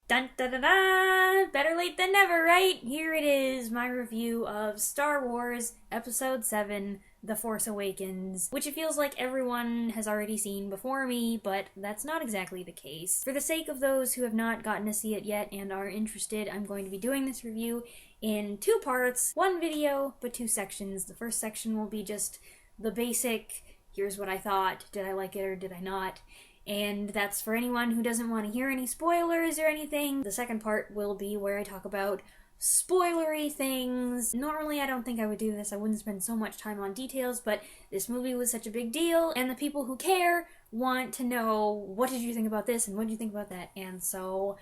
Dun da da da! Better late than never, right? Here it is, my review of Star Wars Episode 7, The Force Awakens, which it feels like everyone has already seen before me, but that's not exactly the case. For the sake of those who have not gotten to see it yet and are interested, I'm going to be doing this review in two parts. One video, but two sections. The first section will be just the basic, here's what I thought, did I like it or did I not? And that's for anyone who doesn't want to hear any spoilers or anything. The second part will be where I talk about spoilery things. Normally I don't think I would do this, I wouldn't spend so much time on details, but this movie was such a big deal, and the people who care want to know, what did you think about this, and what did you think about that? And so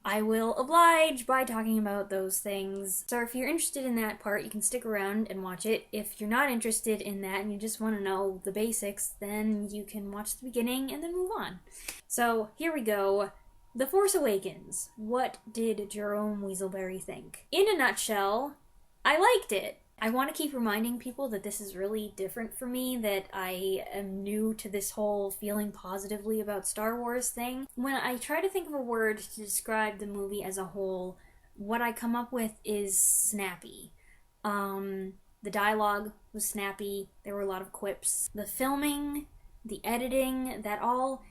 I will oblige by talking about those things. So if you're interested in that part, you can stick around and watch it. If you're not interested in that and you just want to know the basics, then you can watch the beginning and then move on. So here we go. The Force Awakens. What did Jerome Weaselberry think? In a nutshell, I liked it. I want to keep reminding people that this is really different for me, that I am new to this whole feeling positively about Star Wars thing. When I try to think of a word to describe the movie as a whole, what I come up with is snappy. The dialogue was snappy, there were a lot of quips. The filming, the editing, that all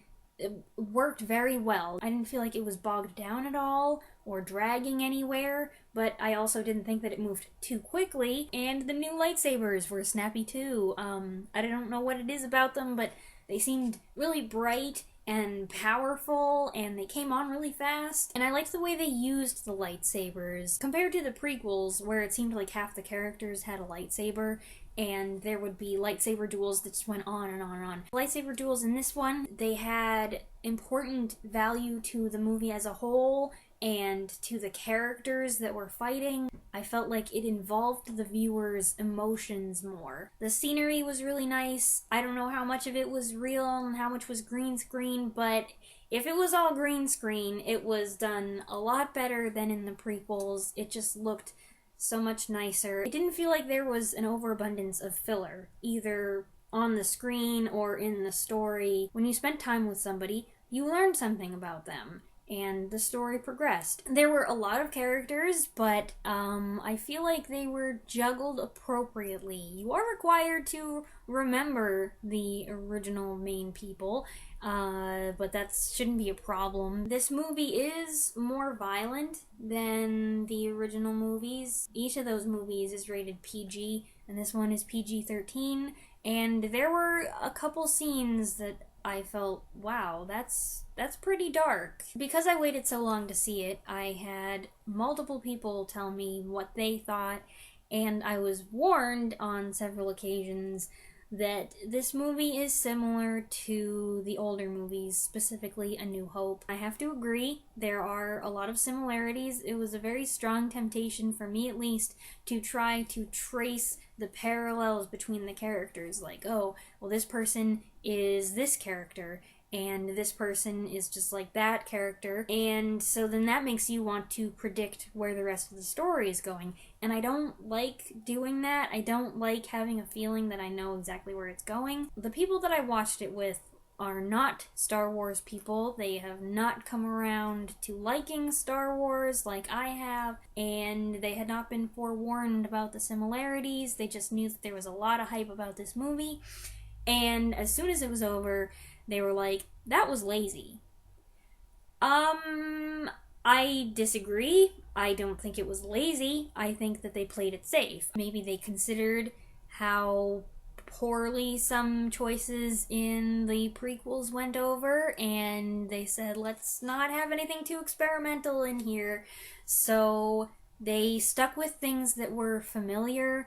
worked very well. I didn't feel like it was bogged down at all or dragging anywhere, but I also didn't think that it moved too quickly, and the new lightsabers were snappy too. I don't know what it is about them, but they seemed really bright and powerful, and they came on really fast, and I liked the way they used the lightsabers. Compared to the prequels, where it seemed like half the characters had a lightsaber, and there would be lightsaber duels that just went on and on and on. Lightsaber duels in this one, they had important value to the movie as a whole, and to the characters that were fighting. I felt like it involved the viewer's emotions more. The scenery was really nice. I don't know how much of it was real and how much was green screen, but if it was all green screen, it was done a lot better than in the prequels. It just looked so much nicer. It didn't feel like there was an overabundance of filler, either on the screen or in the story. When you spent time with somebody, you learned something about them, and the story progressed. There were a lot of characters, but I feel like they were juggled appropriately. You are required to remember the original main people, but that shouldn't be a problem. This movie is more violent than the original movies. Each of those movies is rated PG, and this one is PG-13, and there were a couple scenes that I felt, wow, that's pretty dark. Because I waited so long to see it, I had multiple people tell me what they thought, and I was warned on several occasions that this movie is similar to the older movies, specifically A New Hope. I have to agree, there are a lot of similarities. It was a very strong temptation, for me at least, to try to trace the parallels between the characters. Like, oh, well, this person is this character, and this person is just like that character, and so then that makes you want to predict where the rest of the story is going, and I don't like doing that. I don't like having a feeling that I know exactly where it's going. The people that I watched it with are not Star Wars people. They have not come around to liking Star Wars like I have, and they had not been forewarned about the similarities. They just knew that there was a lot of hype about this movie, and as soon as it was over, they were like, that was lazy. I disagree. I don't think it was lazy. I think that they played it safe. Maybe they considered how poorly some choices in the prequels went over, and they said, let's not have anything too experimental in here. So they stuck with things that were familiar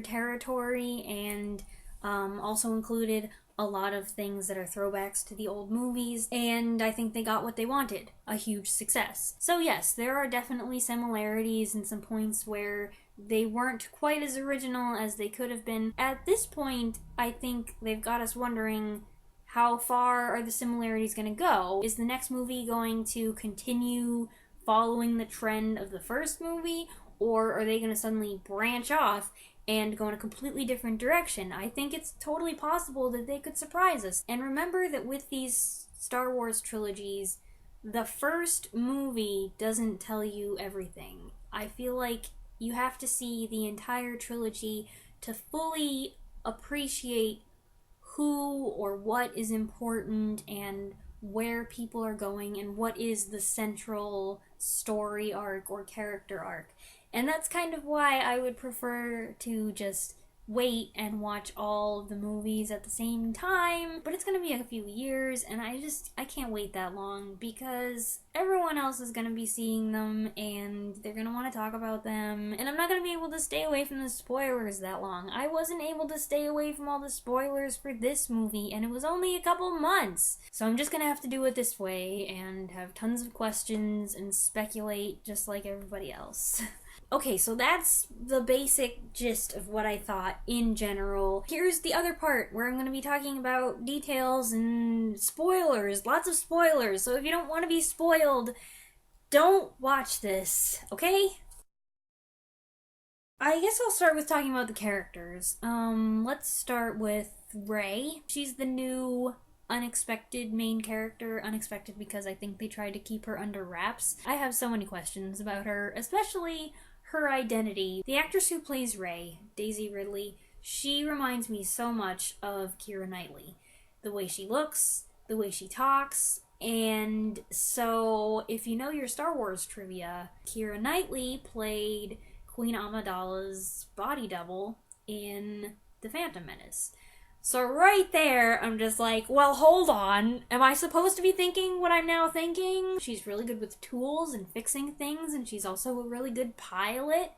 territory, and also included a lot of things that are throwbacks to the old movies, and I think they got what they wanted, a huge success. So yes, there are definitely similarities and some points where they weren't quite as original as they could have been. At this point, I think they've got us wondering, how far are the similarities going to go? Is the next movie going to continue following the trend of the first movie, or are they going to suddenly branch off and go in a completely different direction? I think it's totally possible that they could surprise us. And remember that with these Star Wars trilogies, the first movie doesn't tell you everything. I feel like you have to see the entire trilogy to fully appreciate who or what is important and where people are going and what is the central story arc or character arc. And that's kind of why I would prefer to just wait and watch all of the movies at the same time, but it's gonna be a few years, and I can't wait that long because everyone else is gonna be seeing them and they're gonna want to talk about them, and I'm not gonna be able to stay away from the spoilers that long. I wasn't able to stay away from all the spoilers for this movie, and it was only a couple months, so I'm just gonna have to do it this way and have tons of questions and speculate just like everybody else. Okay, so that's the basic gist of what I thought in general. Here's the other part where I'm going to be talking about details and spoilers, lots of spoilers. So if you don't want to be spoiled, don't watch this, okay? I guess I'll start with talking about the characters. Let's start with Rey. She's the new unexpected main character. Unexpected because I think they tried to keep her under wraps. I have so many questions about her, especially her identity. The actress who plays Rey, Daisy Ridley, she reminds me so much of Keira Knightley. The way she looks, the way she talks, and so if you know your Star Wars trivia, Keira Knightley played Queen Amidala's body double in The Phantom Menace. So right there, I'm just like, well, hold on. Am I supposed to be thinking what I'm now thinking? She's really good with tools and fixing things, and she's also a really good pilot.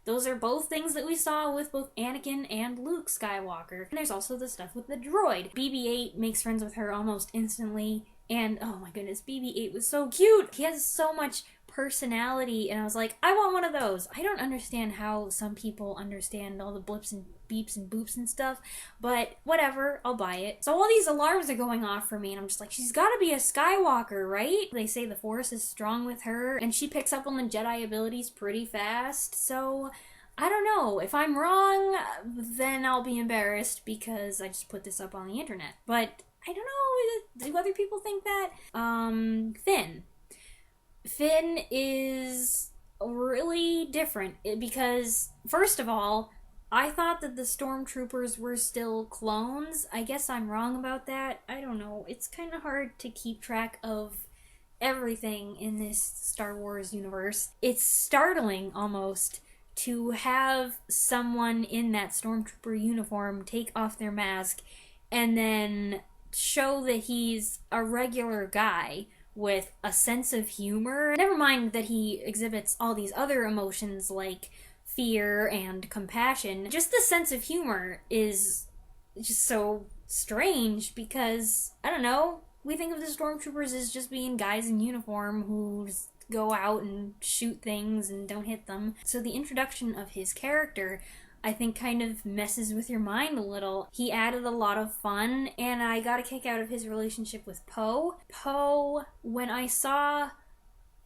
Those are both things that we saw with both Anakin and Luke Skywalker. And there's also the stuff with the droid. BB-8 makes friends with her almost instantly, and oh my goodness, BB-8 was so cute! He has so much personality, and I was like, I want one of those. I don't understand how some people understand all the blips and beeps and boops and stuff, but whatever, I'll buy it. So all these alarms are going off for me, and I'm just like, she's gotta be a Skywalker, right? They say the Force is strong with her, and she picks up on the Jedi abilities pretty fast, so I don't know. If I'm wrong, then I'll be embarrassed because I just put this up on the internet. But I don't know, do other people think that? Finn is really different because, first of all, I thought that the stormtroopers were still clones. I guess I'm wrong about that. I don't know. It's kind of hard to keep track of everything in this Star Wars universe. It's startling, almost, to have someone in that stormtrooper uniform take off their mask and then show that he's a regular guy with a sense of humor. Never mind that he exhibits all these other emotions like fear and compassion. Just the sense of humor is just so strange because, I don't know, we think of the stormtroopers as just being guys in uniform who just go out and shoot things and don't hit them. So the introduction of his character, I think, kind of messes with your mind a little. He added a lot of fun, and I got a kick out of his relationship with Poe. Poe, when I saw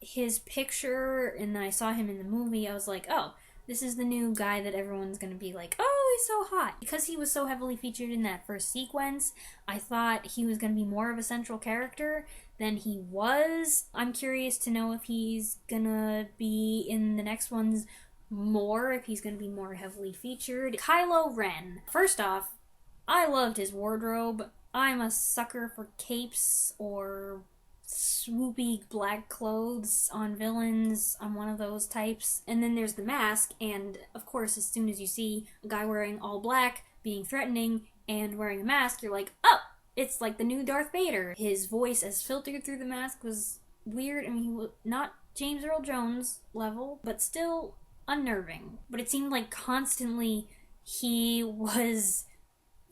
his picture and then I saw him in the movie, I was like, oh, this is the new guy that everyone's gonna be like, oh, he's so hot. Because he was so heavily featured in that first sequence, I thought he was gonna be more of a central character than he was. I'm curious to know if he's gonna be in the next ones more, if he's going to be more heavily featured. Kylo Ren. First off, I loved his wardrobe. I'm a sucker for capes or swoopy black clothes on villains. I'm one of those types. And then there's the mask, and of course, as soon as you see a guy wearing all black, being threatening, and wearing a mask, you're like, oh, it's like the new Darth Vader. His voice as filtered through the mask was weird. I mean, he was not James Earl Jones level, but still unnerving. But it seemed like constantly he was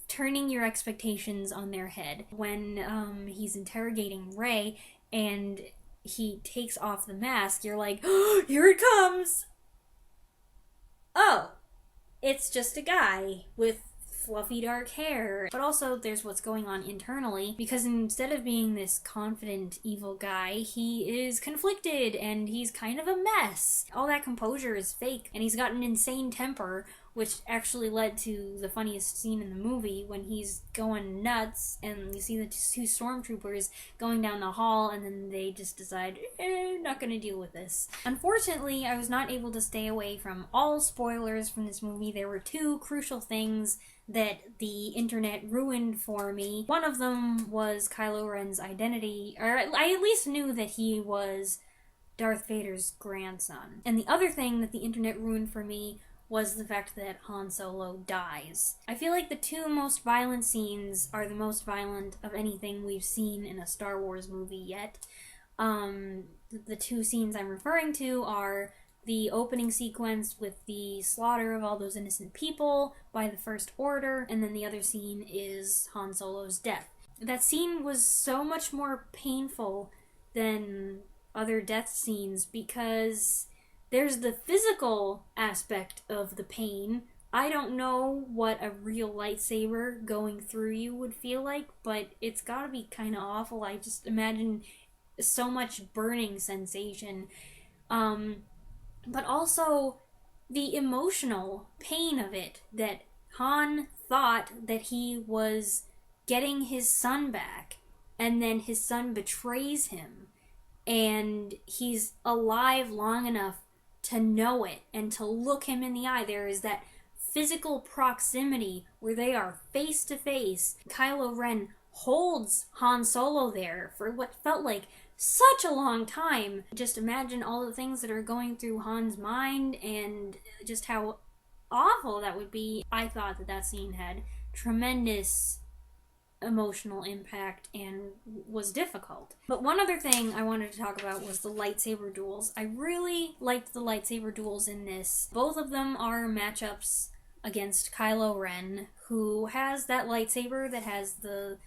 turning your expectations on their head. When he's interrogating Rey and he takes off the mask, you're like, oh, here it comes! Oh, it's just a guy with fluffy dark hair. But also there's what's going on internally, because instead of being this confident evil guy, he is conflicted and he's kind of a mess. All that composure is fake, and he's got an insane temper, which actually led to the funniest scene in the movie when he's going nuts and you see the two stormtroopers going down the hall and then they just decide, not gonna deal with this. Unfortunately, I was not able to stay away from all spoilers from this movie. There were two crucial things that the internet ruined for me. One of them was Kylo Ren's identity, or I at least knew that he was Darth Vader's grandson. And the other thing that the internet ruined for me was the fact that Han Solo dies. I feel like the two most violent scenes are the most violent of anything we've seen in a Star Wars movie yet. The two scenes I'm referring to are the opening sequence with the slaughter of all those innocent people by the First Order, and then the other scene is Han Solo's death. That scene was so much more painful than other death scenes because there's the physical aspect of the pain. I don't know what a real lightsaber going through you would feel like, but it's gotta be kind of awful. I just imagine so much burning sensation. But also the emotional pain of it, that Han thought that he was getting his son back, and then his son betrays him, and he's alive long enough to know it and to look him in the eye. There is that physical proximity where they are face to face. Kylo Ren holds Han Solo there for what felt like such a long time. Just imagine all the things that are going through Han's mind and just how awful that would be. I thought that that scene had tremendous emotional impact and was difficult. But one other thing I wanted to talk about was the lightsaber duels. I really liked the lightsaber duels in this. Both of them are matchups against Kylo Ren, who has that lightsaber that has the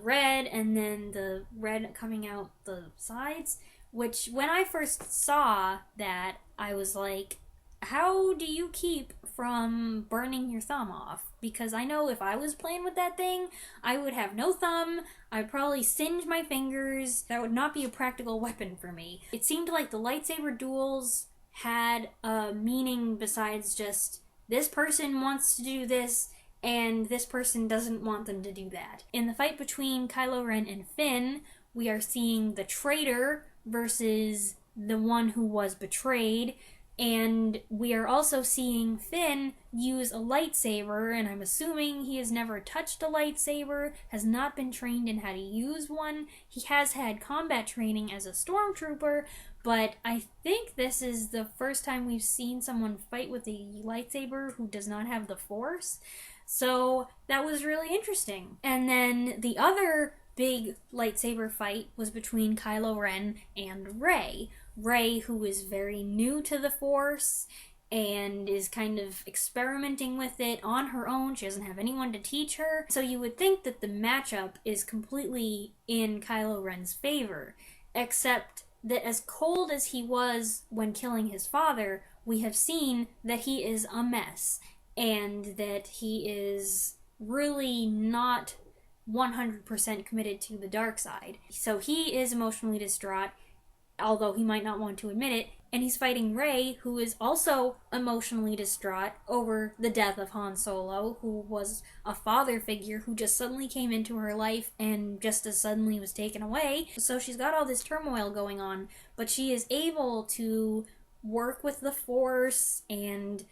red and then the red coming out the sides, which when I first saw that, I was like, how do you keep from burning your thumb off? Because I know if I was playing with that thing, I would have no thumb, I'd probably singe my fingers. That would not be a practical weapon for me. It seemed like the lightsaber duels had a meaning besides just, this person wants to do this, and this person doesn't want them to do that. In the fight between Kylo Ren and Finn, we are seeing the traitor versus the one who was betrayed, and we are also seeing Finn use a lightsaber, and I'm assuming he has never touched a lightsaber, has not been trained in how to use one. He has had combat training as a stormtrooper, but I think this is the first time we've seen someone fight with a lightsaber who does not have the Force. So that was really interesting. And then the other big lightsaber fight was between Kylo Ren and Rey. Rey, who is very new to the Force and is kind of experimenting with it on her own. She doesn't have anyone to teach her. So you would think that the matchup is completely in Kylo Ren's favor, except that as cold as he was when killing his father, we have seen that he is a mess, and that he is really not 100% committed to the dark side. So he is emotionally distraught, although he might not want to admit it, and he's fighting Rey, who is also emotionally distraught over the death of Han Solo, who was a father figure who just suddenly came into her life and just as suddenly was taken away. So she's got all this turmoil going on, but she is able to work with the Force and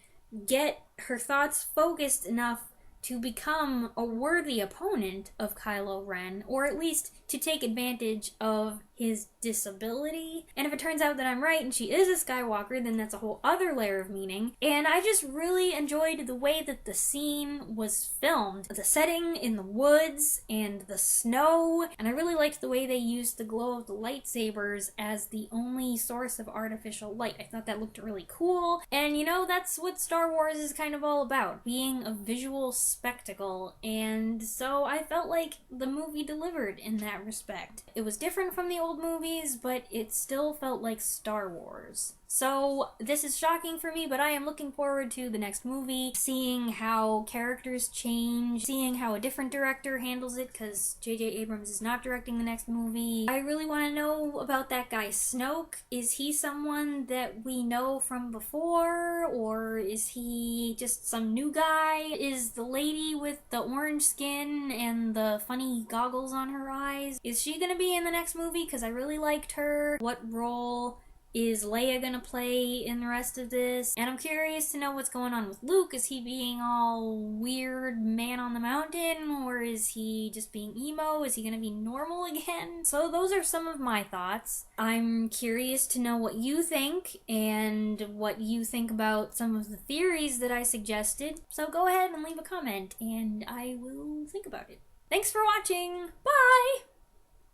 get her thoughts focused enough to become a worthy opponent of Kylo Ren, or at least to take advantage of his disability. And if it turns out that I'm right and she is a Skywalker, then that's a whole other layer of meaning. And I just really enjoyed the way that the scene was filmed. The setting in the woods and the snow, and I really liked the way they used the glow of the lightsabers as the only source of artificial light. I thought that looked really cool. And you know, that's what Star Wars is kind of all about, being a visual spectacle. And so I felt like the movie delivered in that that respect. It was different from the old movies, but it still felt like Star Wars. So this is shocking for me, but I am looking forward to the next movie, seeing how characters change, seeing how a different director handles it, because J.J. Abrams is not directing the next movie. I really want to know about that guy Snoke. Is he someone that we know from before, or is he just some new guy? Is the lady with the orange skin and the funny goggles on her eyes, is she gonna be in the next movie? Because I really liked her. What role is Leia gonna play in the rest of this? And I'm curious to know what's going on with Luke. Is he being all weird man on the mountain, or is he just being emo? Is he gonna be normal again? So those are some of my thoughts. I'm curious to know what you think, and what you think about some of the theories that I suggested. So go ahead and leave a comment, and I will think about it. Thanks for watching! Bye!